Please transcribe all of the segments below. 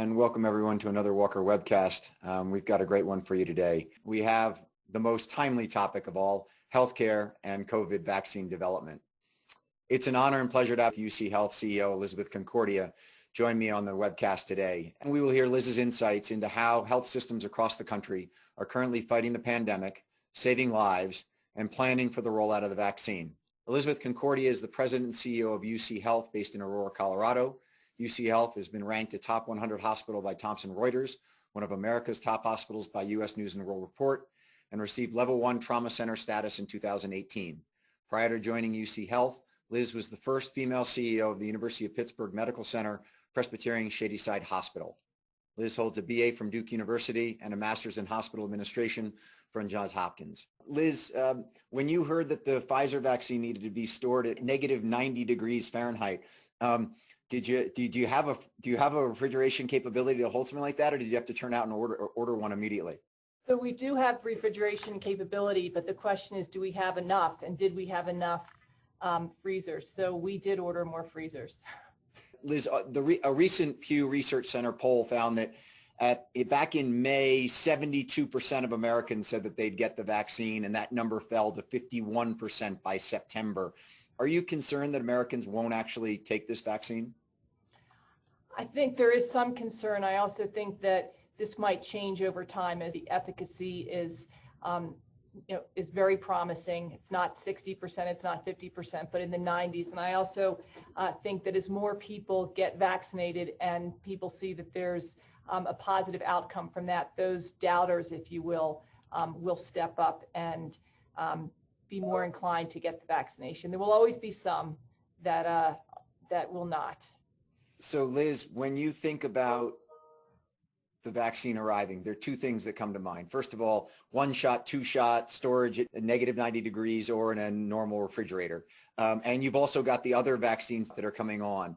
and welcome everyone to another Walker webcast. We've got a great one for you today. We have the most timely topic of all, healthcare and COVID vaccine development. It's an honor and pleasure to have UCHealth CEO Elizabeth Concordia join me on the webcast today. And we will hear Liz's insights into how health systems across the country are currently fighting the pandemic, saving lives, and planning for the rollout of the vaccine. Elizabeth Concordia is the President and CEO of UCHealth based in Aurora, Colorado. UCHealth has been ranked a top 100 hospital by Thomson Reuters, one of America's top hospitals by U.S. News and World Report, and received level 1 trauma center status in 2018. Prior to joining UCHealth, Liz was the first female CEO of the University of Pittsburgh Medical Center Presbyterian Shadyside Hospital. Liz holds a BA from Duke University and a master's in hospital administration from Johns Hopkins. Liz, when you heard that the Pfizer vaccine needed to be stored at negative 90 degrees Fahrenheit, do you have a refrigeration capability to hold something like that, or did you have to turn out and order one immediately? So we do have refrigeration capability, but the question is, do we have enough, and did we have enough freezers? So we did order more freezers. Liz, a recent Pew Research Center poll found that back in May, 72% of Americans said that they'd get the vaccine, and that number fell to 51% by September. Are you concerned that Americans won't actually take this vaccine? I think there is some concern. I also think that this might change over time as the efficacy is very promising. It's not 60%, it's not 50%, but in the 90s. And I also think that as more people get vaccinated and people see that there's a positive outcome from that, those doubters, if you will step up and be more inclined to get the vaccination. There will always be some that will not. So Liz, when you think about the vaccine arriving, there are two things that come to mind. First of all, 1 shot, 2 shot, storage at negative 90 degrees or in a normal refrigerator. And you've also got the other vaccines that are coming on.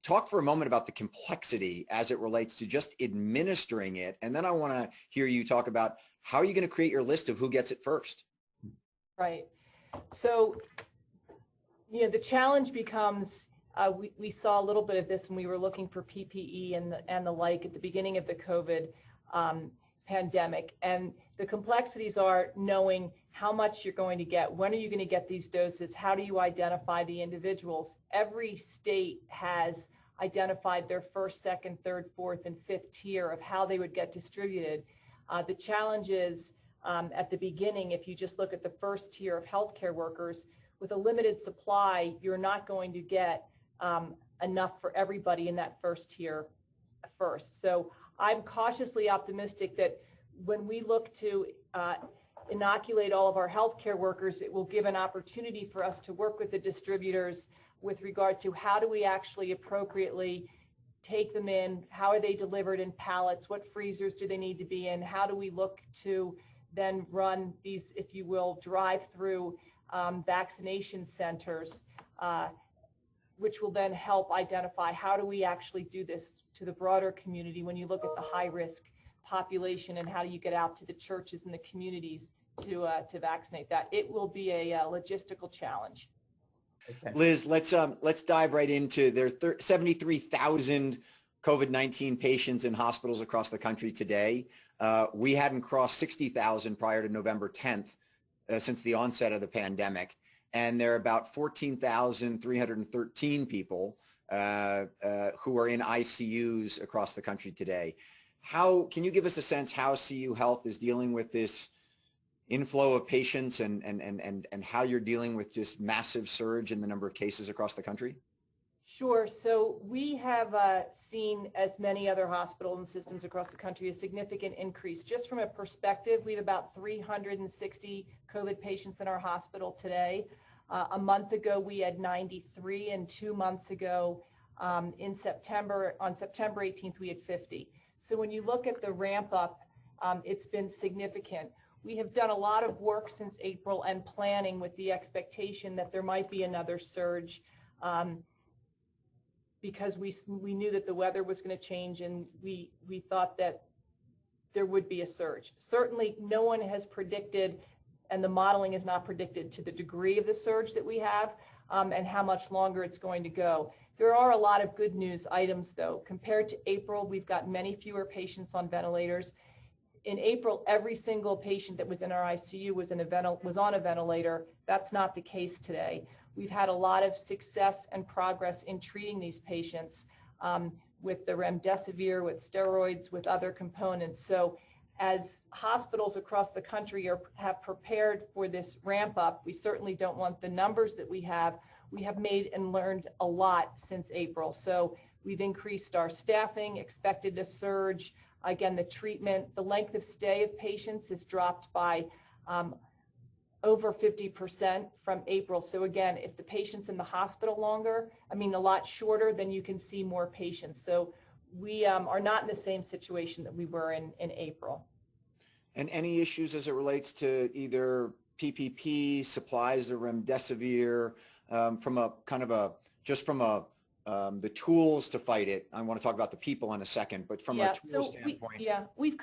Talk for a moment about the complexity as it relates to just administering it. And then I want to hear you talk about how are you going to create your list of who gets it first? Right. So, the challenge becomes, we saw a little bit of this when we were looking for PPE and the like at the beginning of the COVID pandemic. And the complexities are knowing how much you're going to get, when are you going to get these doses, how do you identify the individuals? Every state has identified their first, second, third, fourth, and fifth tier of how they would get distributed. The challenge is at the beginning, if you just look at the first tier of healthcare workers, with a limited supply, you're not going to get enough for everybody in that first tier first. So I'm cautiously optimistic that when we look to inoculate all of our healthcare workers, it will give an opportunity for us to work with the distributors with regard to how do we actually appropriately take them in, how are they delivered in pallets, what freezers do they need to be in, how do we look to then run these, if you will, drive-through vaccination centers, which will then help identify how do we actually do this to the broader community when you look at the high-risk population, and how do you get out to the churches and the communities to vaccinate that. It will be a logistical challenge. Okay. Liz, let's dive right into there. 73,000 COVID-19 patients in hospitals across the country today. We hadn't crossed 60,000 prior to November 10th since the onset of the pandemic. And there are about 14,313 people who are in ICUs across the country today. Can you give us a sense how CU Health is dealing with this inflow of patients and how you're dealing with just massive surge in the number of cases across the country? Sure. So we have seen, as many other hospitals and systems across the country, a significant increase. Just from a perspective, we have about 360 COVID patients in our hospital today. A month ago, we had 93, and 2 months ago, on September 18th, we had 50. So when you look at the ramp up, it's been significant. We have done a lot of work since April and planning with the expectation that there might be another surge because we knew that the weather was going to change, and we thought that there would be a surge. Certainly no one has predicted, and the modeling is not predicted to the degree of the surge that we have and how much longer it's going to go. There are a lot of good news items though. Compared to April, we've got many fewer patients on ventilators. In April, every single patient that was in our ICU was on a ventilator. That's not the case today. We've had a lot of success and progress in treating these patients with the remdesivir, with steroids, with other components. So as hospitals across the country have prepared for this ramp up, we certainly don't want the numbers that we have. We have made and learned a lot since April. So we've increased our staffing, expected a surge. Again, the treatment, the length of stay of patients has dropped by over 50% from April. So again, if the patient's in the hospital longer, a lot shorter, then you can see more patients. So we are not in the same situation that we were in April. And any issues as it relates to either PPP, supplies or remdesivir, from a kind of the tools to fight it? I want to talk about the people in a second, but from a tool standpoint. We've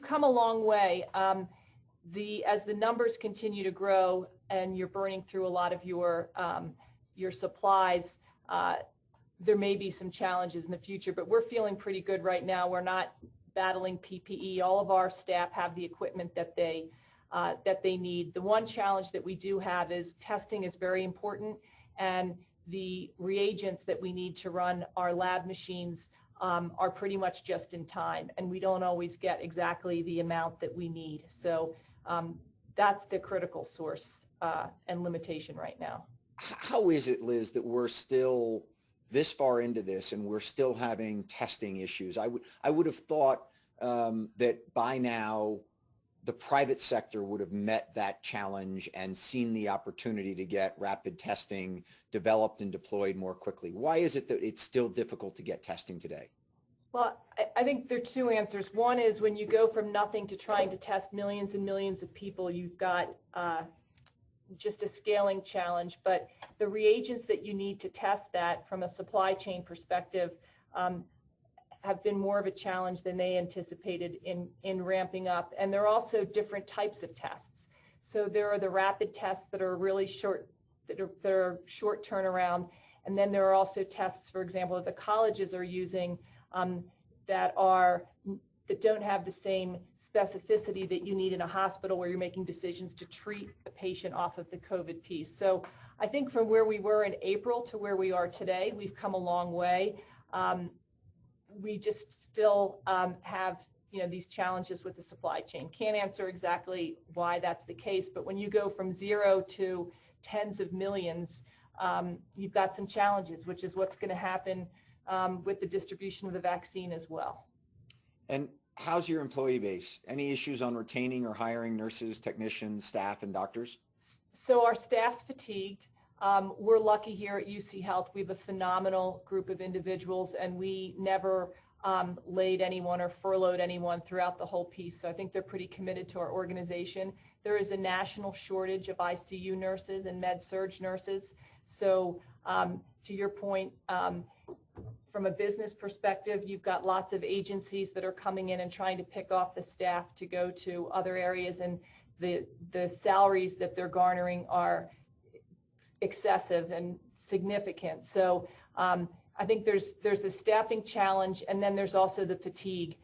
come a long way. As the numbers continue to grow and you're burning through a lot of your supplies, there may be some challenges in the future, but we're feeling pretty good right now. We're not battling PPE. All of our staff have the equipment that they need. The one challenge that we do have is testing is very important, and the reagents that we need to run our lab machines are pretty much just in time, and we don't always get exactly the amount that we need. So that's the critical source and limitation right now. How is it, Liz, that we're still this far into this and we're still having testing issues? I would have thought that by now the private sector would have met that challenge and seen the opportunity to get rapid testing developed and deployed more quickly. Why is it that it's still difficult to get testing today? Well, I think there are two answers. One is when you go from nothing to trying to test millions and millions of people, you've got just a scaling challenge. But the reagents that you need to test that from a supply chain perspective have been more of a challenge than they anticipated in ramping up. And there are also different types of tests. So there are the rapid tests that are really short, that are short turnaround. And then there are also tests, for example, that the colleges are using that don't have the same specificity that you need in a hospital where you're making decisions to treat a patient off of the COVID piece. So I think from where we were in April to where we are today, we've come a long way. We just still have these challenges with the supply chain. Can't answer exactly why that's the case, but when you go from 0 to tens of millions, you've got some challenges, which is what's going to happen with the distribution of the vaccine as well. And how's your employee base? Any issues on retaining or hiring nurses, technicians, staff, and doctors? So our staff's fatigued. We're lucky here at UCHealth. We have a phenomenal group of individuals, and we never laid anyone or furloughed anyone throughout the whole piece. So I think they're pretty committed to our organization. There is a national shortage of ICU nurses and med-surg nurses. So to your point, from a business perspective, you've got lots of agencies that are coming in and trying to pick off the staff to go to other areas, and the salaries that they're garnering are excessive and significant. So I think there's the staffing challenge, and then there's also the fatigue.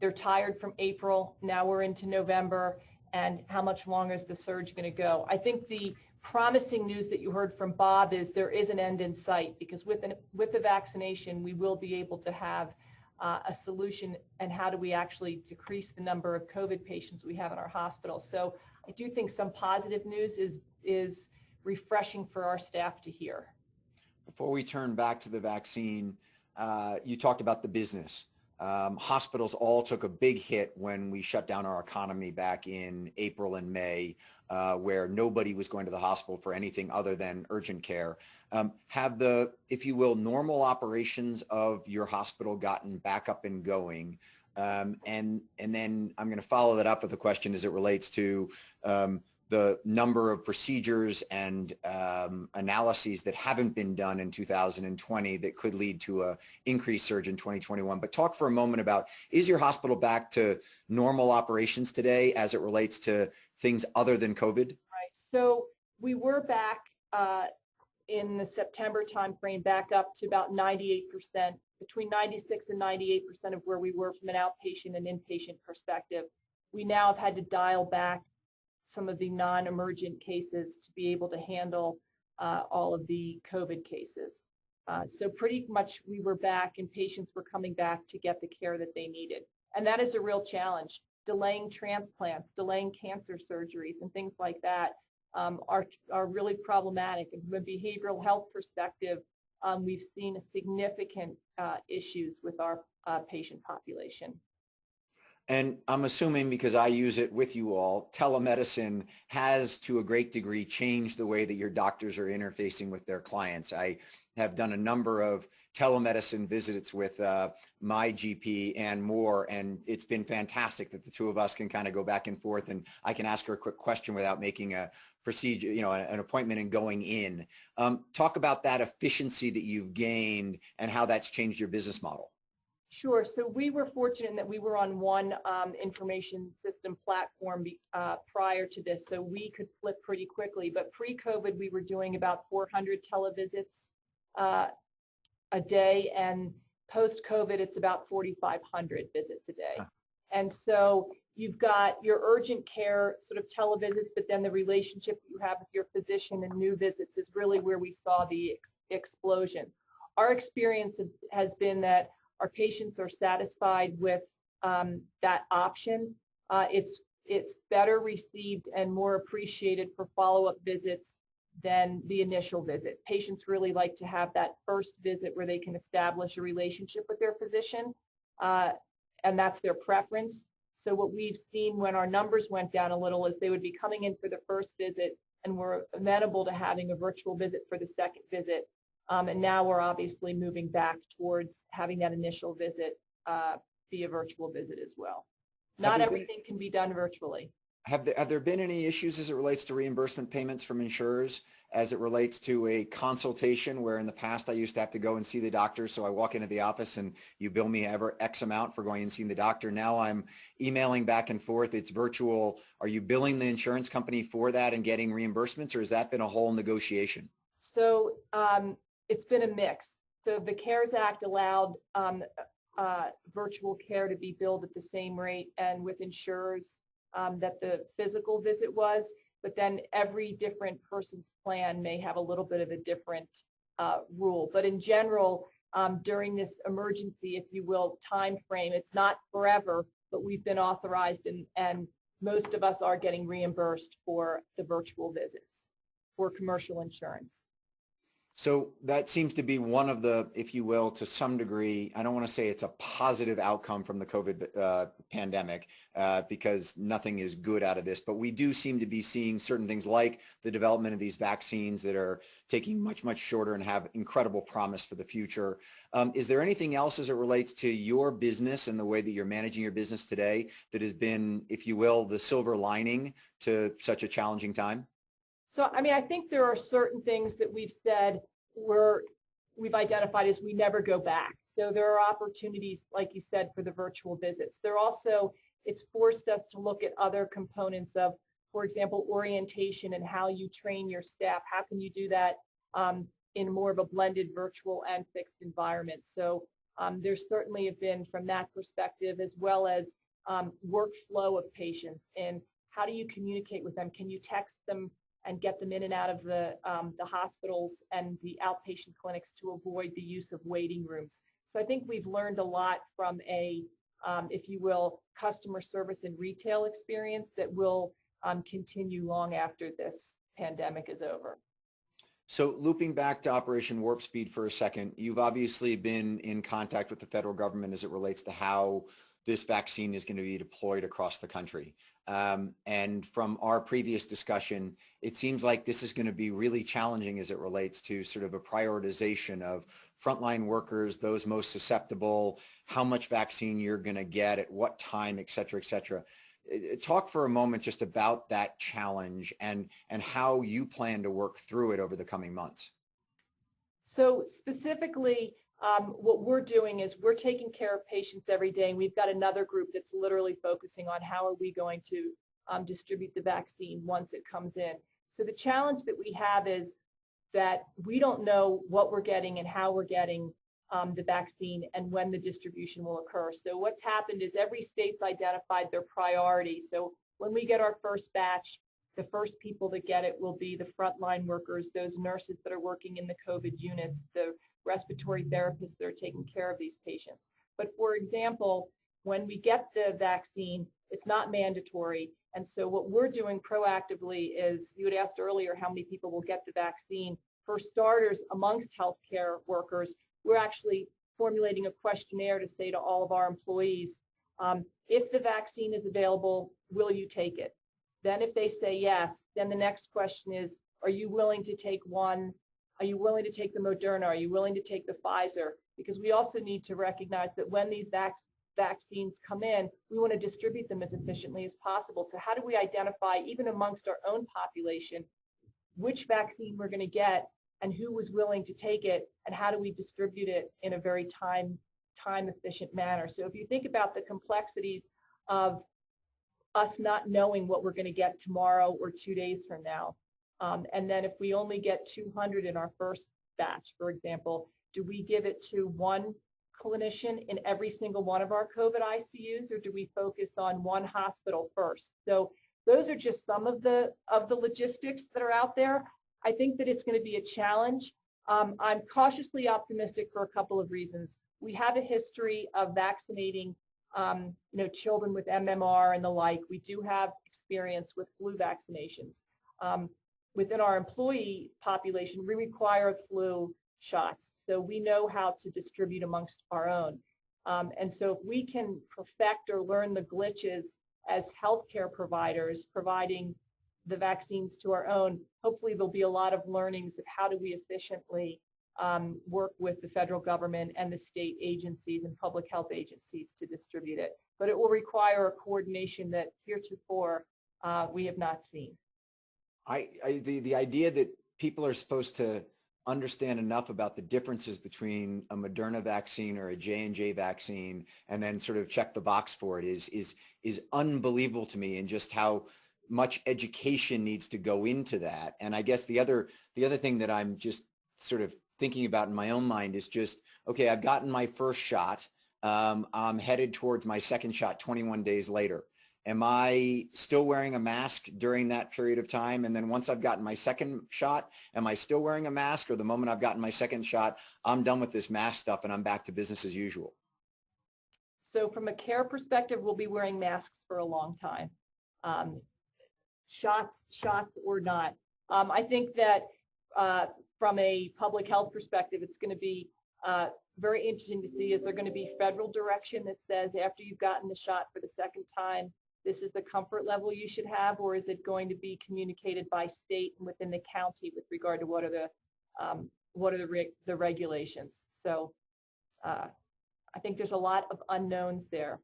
They're tired from April. Now we're into November, and how much longer is the surge going to go? I think the promising news that you heard from Bob is there is an end in sight, because with the vaccination, we will be able to have a solution. And how do we actually decrease the number of COVID patients we have in our hospitals? So I do think some positive news is refreshing for our staff to hear. Before we turn back to the vaccine, you talked about the business. Hospitals all took a big hit when we shut down our economy back in April and May, where nobody was going to the hospital for anything other than urgent care. Have the, if you will, normal operations of your hospital gotten back up and going? And then I'm going to follow that up with a question as it relates to the number of procedures and analyses that haven't been done in 2020 that could lead to an increased surge in 2021. But talk for a moment about, is your hospital back to normal operations today as it relates to things other than COVID? Right. So we were back in the September timeframe back up to about 98%, between 96 and 98% of where we were from an outpatient and inpatient perspective. We now have had to dial back some of the non-emergent cases to be able to handle all of the COVID cases. So pretty much we were back and patients were coming back to get the care that they needed. And that is a real challenge. Delaying transplants, delaying cancer surgeries and things like that are really problematic. And from a behavioral health perspective, we've seen significant issues with our patient population. And I'm assuming, because I use it with you all, telemedicine has to a great degree changed the way that your doctors are interfacing with their clients. I have done a number of telemedicine visits with my GP and more, and it's been fantastic that the two of us can kind of go back and forth, and I can ask her a quick question without making a procedure, an appointment and going in. Talk about that efficiency that you've gained and how that's changed your business model. Sure. So we were fortunate that we were on one information system platform prior to this, so we could flip pretty quickly. But pre-COVID, we were doing about 400 televisits a day, and post-COVID, it's about 4,500 visits a day. And so you've got your urgent care sort of televisits, but then the relationship you have with your physician and new visits is really where we saw the explosion. Our experience has been that our patients are satisfied with that option. It's better received and more appreciated for follow-up visits than the initial visit. Patients really like to have that first visit where they can establish a relationship with their physician, and that's their preference. So what we've seen when our numbers went down a little is they would be coming in for the first visit and were amenable to having a virtual visit for the second visit. And now we're obviously moving back towards having that initial visit be a virtual visit as well. Not everything can be done virtually. Have there been any issues as it relates to reimbursement payments from insurers as it relates to a consultation, where in the past I used to have to go and see the doctor, so I walk into the office and you bill me X amount for going and seeing the doctor. Now I'm emailing back and forth. It's virtual. Are you billing the insurance company for that and getting reimbursements, or has that been a whole negotiation? So it's been a mix. So the CARES Act allowed virtual care to be billed at the same rate and with insurers that the physical visit was, but then every different person's plan may have a little bit of a different rule. But in general, during this emergency, if you will, time frame, it's not forever, but we've been authorized and most of us are getting reimbursed for the virtual visits for commercial insurance. So that seems to be one of the, if you will, to some degree, I don't want to say it's a positive outcome from the COVID pandemic because nothing is good out of this, but we do seem to be seeing certain things like the development of these vaccines that are taking much, much shorter and have incredible promise for the future. Is there anything else as it relates to your business and the way that you're managing your business today that has been, if you will, the silver lining to such a challenging time? So, I mean, I think there are certain things that we've said we've identified as we never go back. So there are opportunities, like you said, for the virtual visits. It's forced us to look at other components of, for example, orientation and how you train your staff. How can you do that in more of a blended virtual and fixed environment? So there certainly have been, from that perspective, as well as workflow of patients and how do you communicate with them? Can you text them and get them in and out of the hospitals and the outpatient clinics to avoid the use of waiting rooms? So I think we've learned a lot from a, if you will, customer service and retail experience that will continue long after this pandemic is over. So looping back to Operation Warp Speed for a second, you've obviously been in contact with the federal government as it relates to how this vaccine is going to be deployed across the country. And from our previous discussion, it seems like this is going to be really challenging as it relates to sort of a prioritization of frontline workers, those most susceptible, how much vaccine you're going to get at what time, et cetera, et cetera. Talk for a moment just about that challenge and how you plan to work through it over the coming months. So specifically, what we're doing is we're taking care of patients every day, and we've got another group that's literally focusing on how are we going to distribute the vaccine once it comes in. So the challenge that we have is that we don't know what we're getting and how we're getting the vaccine and when the distribution will occur. So what's happened is every state's identified their priority. So when we get our first batch, the first people that get it will be the frontline workers, those nurses that are working in the COVID units, the respiratory therapists that are taking care of these patients. But for example, when we get the vaccine, it's not mandatory. And so what we're doing proactively is, you had asked earlier how many people will get the vaccine. For starters, amongst healthcare workers, we're actually formulating a questionnaire to say to all of our employees, if the vaccine is available, will you take it? Then if they say yes, then the next question is, are you willing to take one? Are you willing to take the Moderna? Are you willing to take the Pfizer? Because we also need to recognize that when these vaccines come in, we want to distribute them as efficiently as possible. So how do we identify, even amongst our own population, which vaccine we're going to get and who was willing to take it, and how do we distribute it in a very time efficient manner? So if you think about the complexities of us not knowing what we're going to get tomorrow or 2 days from now, and then if we only get 200 in our first batch, for example, do we give it to one clinician in every single one of our COVID ICUs, or do we focus on one hospital first? So those are just some of the logistics that are out there. I think that it's going to be a challenge. I'm cautiously optimistic for a couple of reasons. We have a history of vaccinating children with MMR and the like. We do have experience with flu vaccinations. Within our employee population, we require flu shots. So we know how to distribute amongst our own. And so if we can perfect or learn the glitches as healthcare providers providing the vaccines to our own, hopefully there'll be a lot of learnings of how do we efficiently work with the federal government and the state agencies and public health agencies to distribute it. But it will require a coordination that heretofore we have not seen. The idea that people are supposed to understand enough about the differences between a Moderna vaccine or a J&J vaccine and then sort of check the box for it is unbelievable to me, and just how much education needs to go into that. And I guess the other thing that I'm just sort of thinking about in my own mind is just, okay, I've gotten my first shot. I'm headed towards my second shot 21 days later. Am I still wearing a mask during that period of time? And then once I've gotten my second shot, am I still wearing a mask? Or the moment I've gotten my second shot, I'm done with this mask stuff and I'm back to business as usual? So from a care perspective, we'll be wearing masks for a long time. Shots or not. I think that from a public health perspective, it's going to be very interesting to see, is there going to be federal direction that says after you've gotten the shot for the second time, this is the comfort level you should have, or is it going to be communicated by state and within the county with regard to what are the regulations? So I think there's a lot of unknowns there.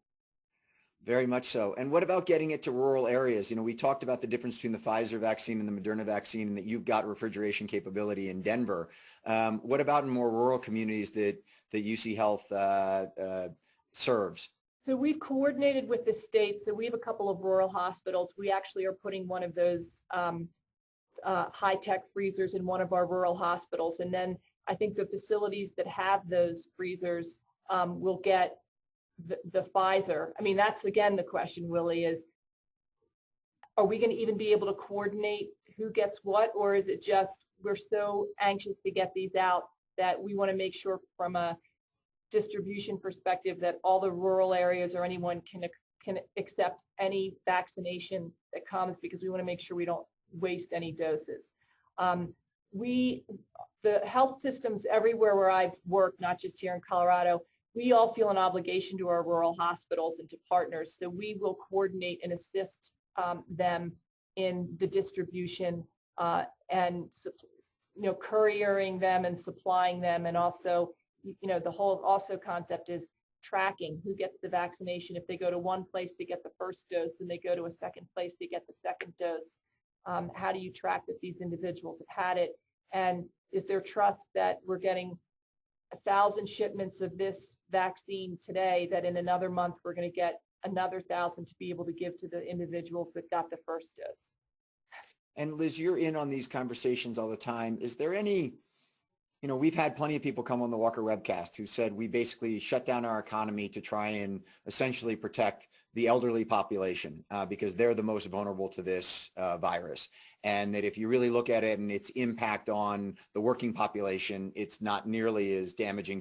Very much so. And what about getting it to rural areas? You know, we talked about the difference between the Pfizer vaccine and the Moderna vaccine, and that you've got refrigeration capability in Denver. What about in more rural communities that UCHealth serves? So we've coordinated with the state. So we have a couple of rural hospitals. We actually are putting one of those high-tech freezers in one of our rural hospitals. And then I think the facilities that have those freezers will get the Pfizer. I mean, that's again the question, Willie, is are we going to even be able to coordinate who gets what, or is it just we're so anxious to get these out that we want to make sure from a distribution perspective that all the rural areas or anyone can accept any vaccination that comes, because we want to make sure we don't waste any doses. The health systems everywhere where I've worked, not just here in Colorado, we all feel an obligation to our rural hospitals and to partners. So we will coordinate and assist them in the distribution and couriering them and supplying them. And also, the whole concept is tracking who gets the vaccination. If they go to one place to get the first dose and they go to a second place to get the second dose, how do you track that these individuals have had it? And is there trust that we're getting 1,000 shipments of this vaccine today, that in another month we're going to get another 1,000 to be able to give to the individuals that got the first dose? And Liz, you're in on these conversations all the time. Is there any, we've had plenty of people come on the Walker Webcast who said we basically shut down our economy to try and essentially protect the elderly population because they're the most vulnerable to this virus. And that if you really look at it and its impact on the working population, it's not nearly as damaging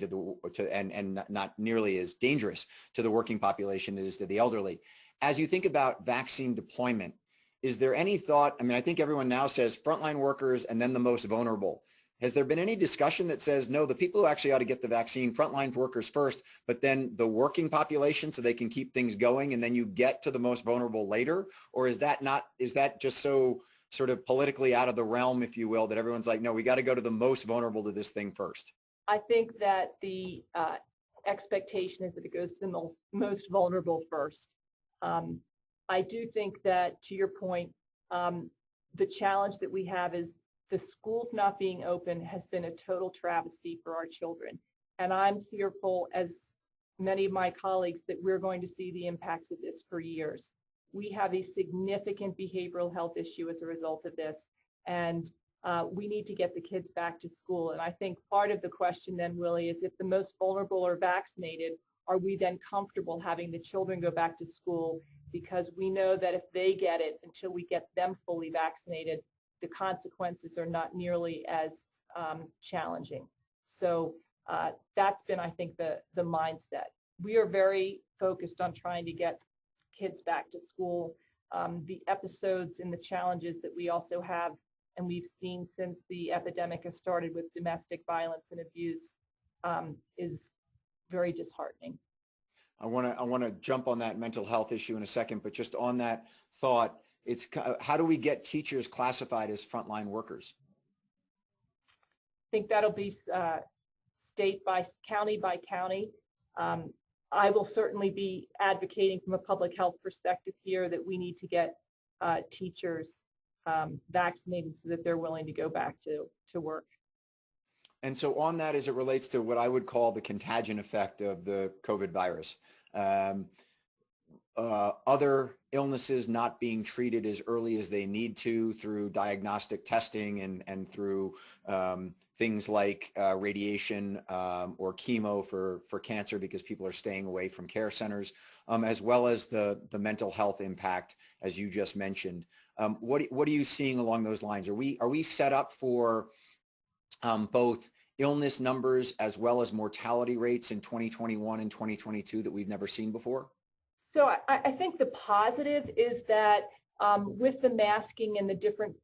and not nearly as dangerous to the working population as to the elderly. As you think about vaccine deployment, is there any thought, I think everyone now says frontline workers and then the most vulnerable. Has there been any discussion that says, no, the people who actually ought to get the vaccine, frontline workers first, but then the working population so they can keep things going and then you get to the most vulnerable later? Or is that just so sort of politically out of the realm, if you will, that everyone's like, no, we got to go to the most vulnerable to this thing first? I think that the expectation is that it goes to the most vulnerable first. I do think that, to your point, the challenge that we have is the schools not being open has been a total travesty for our children. And I'm fearful, as many of my colleagues, that we're going to see the impacts of this for years. We have a significant behavioral health issue as a result of this, and we need to get the kids back to school. And I think part of the question then, Willie, is if the most vulnerable are vaccinated, are we then comfortable having the children go back to school? Because we know that if they get it, until we get them fully vaccinated, the consequences are not nearly as challenging. So that's been, I think, the mindset. We are very focused on trying to get kids back to school. The episodes and the challenges that we also have, and we've seen since the epidemic has started with domestic violence and abuse, is very disheartening. I want to jump on that mental health issue in a second, but just on that thought, it's how do we get teachers classified as frontline workers? I think that'll be state by county by county. I will certainly be advocating from a public health perspective here that we need to get teachers vaccinated so that they're willing to go back to work. And so on that, as it relates to what I would call the contagion effect of the COVID virus, other illnesses not being treated as early as they need to through diagnostic testing and through things like radiation or chemo for cancer because people are staying away from care centers, as well as the mental health impact, as you just mentioned. What are you seeing along those lines? Are we set up for both illness numbers as well as mortality rates in 2021 and 2022 that we've never seen before? So I think the positive is that with the masking and the different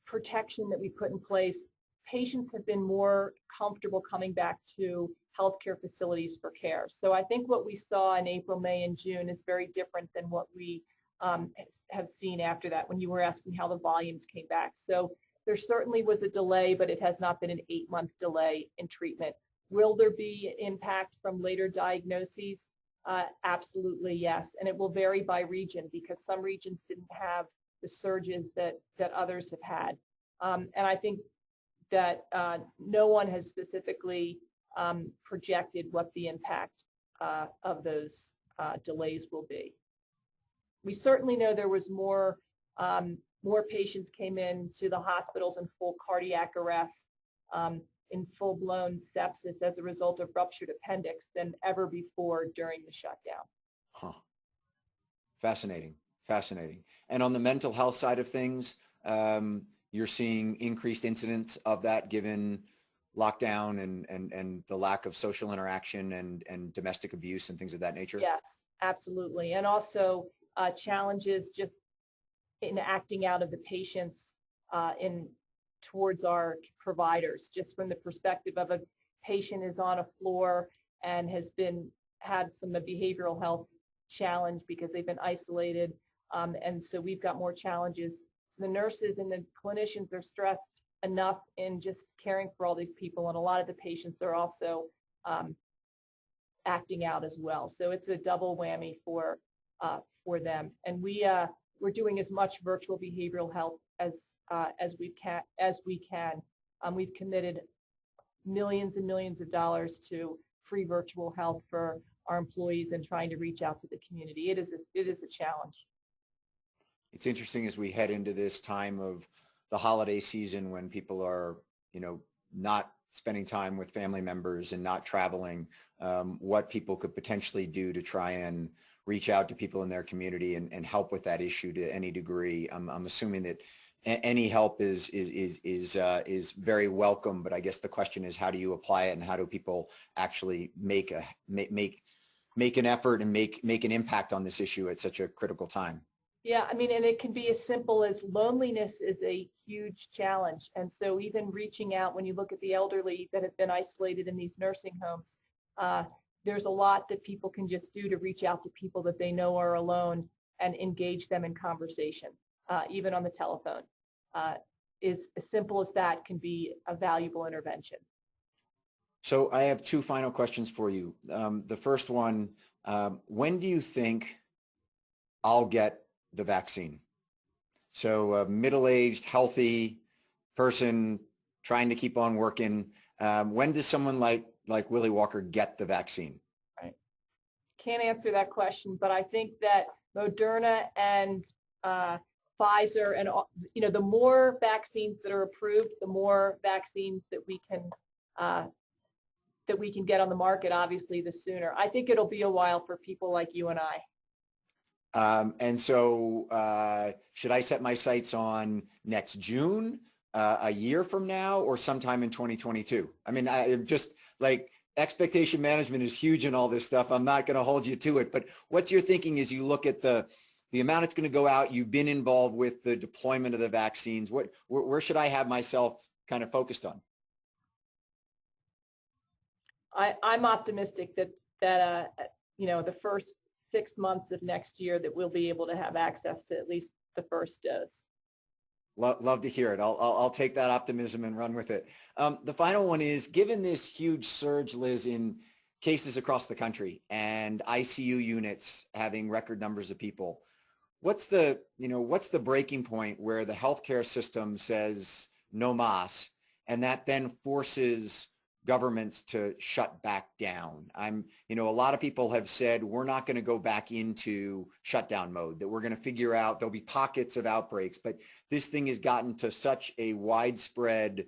protection that we put in place, patients have been more comfortable coming back to healthcare facilities for care. So I think what we saw in April, May, and June is very different than what we have seen after that when you were asking how the volumes came back. So there certainly was a delay, but it has not been an 8-month delay in treatment. Will there be impact from later diagnoses? Absolutely, yes. And it will vary by region because some regions didn't have the surges that others have had. And I think that no one has specifically projected what the impact of those delays will be. We certainly know there was more patients came in to the hospitals in full cardiac arrest, in full-blown sepsis as a result of ruptured appendix than ever before during the shutdown. Huh. Fascinating, fascinating. And on the mental health side of things, you're seeing increased incidence of that given lockdown and the lack of social interaction and domestic abuse and things of that nature? Yes, absolutely. And also challenges just in acting out of the patients towards our providers, just from the perspective of a patient is on a floor and has had some behavioral health challenge because they've been isolated. And so we've got more challenges. So the nurses and the clinicians are stressed enough in just caring for all these people. And a lot of the patients are also acting out as well. So it's a double whammy for them. And we're doing as much virtual behavioral health as we can. We've committed millions and millions of dollars to free virtual health for our employees and trying to reach out to the community. It is a challenge. It's interesting as we head into this time of the holiday season when people are, not spending time with family members and not traveling, what people could potentially do to try and reach out to people in their community and help with that issue to any degree. I'm assuming that any help is very welcome, but I guess the question is, how do you apply it, and how do people actually make an effort and make an impact on this issue at such a critical time? Yeah, I mean, and it can be as simple as loneliness is a huge challenge. And so even reaching out, when you look at the elderly that have been isolated in these nursing homes, there's a lot that people can just do to reach out to people that they know are alone and engage them in conversation, even on the telephone. Is as simple as that can be a valuable intervention. So I have two final questions for you. The first one, when do you think I'll get the vaccine? So a middle-aged, healthy person trying to keep on working. When does someone like Willy Walker get the vaccine? Right. Can't answer that question, but I think that Moderna and Pfizer and the more vaccines that are approved, the more vaccines that we can get on the market, obviously, the sooner. I think it'll be a while for people like you and I. And so should I set my sights on next June, a year from now, or sometime in 2022? I mean, I'm just like, expectation management is huge in all this stuff. I'm not going to hold you to it, but what's your thinking as you look at the amount it's going to go out? You've been involved with the deployment of the vaccines. Where should I have myself kind of focused on? I'm optimistic that the first 6 months of next year that we'll be able to have access to at least the first dose. Love to hear it. I'll take that optimism and run with it. The final one is, given this huge surge, Liz, in cases across the country and ICU units having record numbers of people, what's the breaking point where the healthcare system says no mas, and that then forces governments to shut back down? A lot of people have said we're not going to go back into shutdown mode, that we're going to figure out, there'll be pockets of outbreaks, but this thing has gotten to such a widespread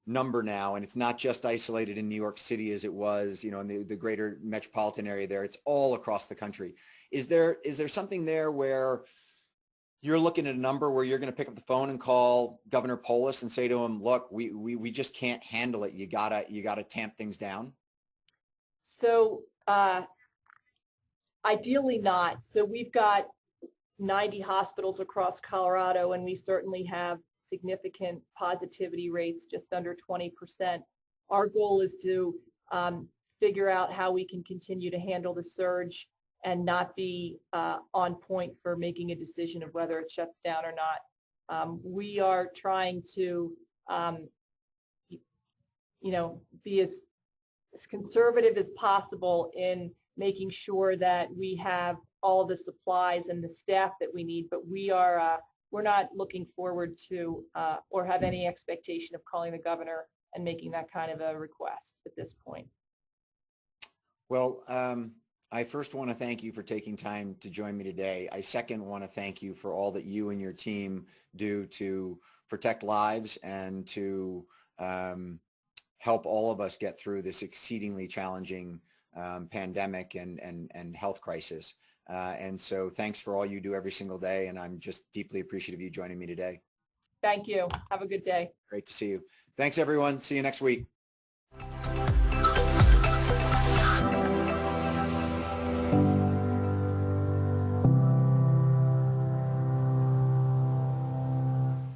number now, and it's not just isolated in New York City as it was, in the greater metropolitan area there. It's all across the country. Is there something there where you're looking at a number where you're going to pick up the phone and call Governor Polis and say to him, look, we just can't handle it. You gotta tamp things down? So ideally not. So we've got 90 hospitals across Colorado, and we certainly have significant positivity rates, just under 20%. Our goal is to figure out how we can continue to handle the surge and not be on point for making a decision of whether it shuts down or not. We are trying to, be as conservative as possible in making sure that we have all the supplies and the staff that we need, but we're not looking forward to or have any expectation of calling the governor and making that kind of a request at this point. Well, I first want to thank you for taking time to join me today. I second want to thank you for all that you and your team do to protect lives and to help all of us get through this exceedingly challenging pandemic and health crisis. And so thanks for all you do every single day, and I'm just deeply appreciative of you joining me today. Thank you. Have a good day. Great to see you. Thanks, everyone. See you next week.